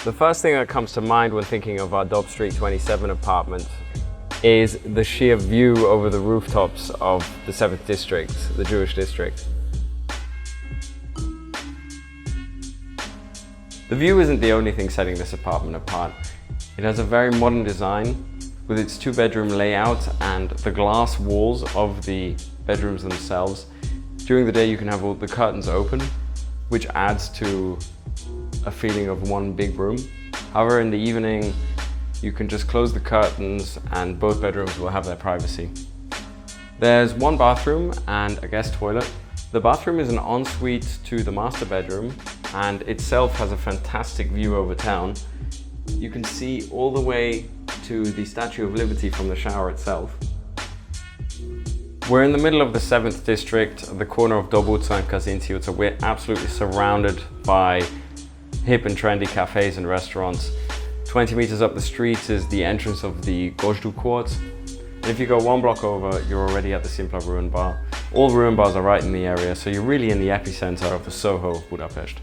The first thing that comes to mind when thinking of our Dob Street 27 apartment is the sheer view over the rooftops of the 7th district, the Jewish district. The view isn't the only thing setting this apartment apart. It has a very modern design with its 2-bedroom layout and the glass walls of the bedrooms themselves. During the day you can have all the curtains open, which adds to a feeling of one big room. However, in the evening you can just close the curtains and both bedrooms will have their privacy. There's one bathroom and a guest toilet. The bathroom is an ensuite to the master bedroom and itself has a fantastic view over town. You can see all the way to the Statue of Liberty from the shower itself. We're in the middle of the 7th district, at the corner of Dobuca and Kazinci, so we're absolutely surrounded by hip and trendy cafes and restaurants. 20 meters up the street is the entrance of the Gojdu Court. And if you go one block over, you're already at the Simpla Ruin Bar. All ruin bars are right in the area, so you're really in the epicenter of the Soho of Budapest.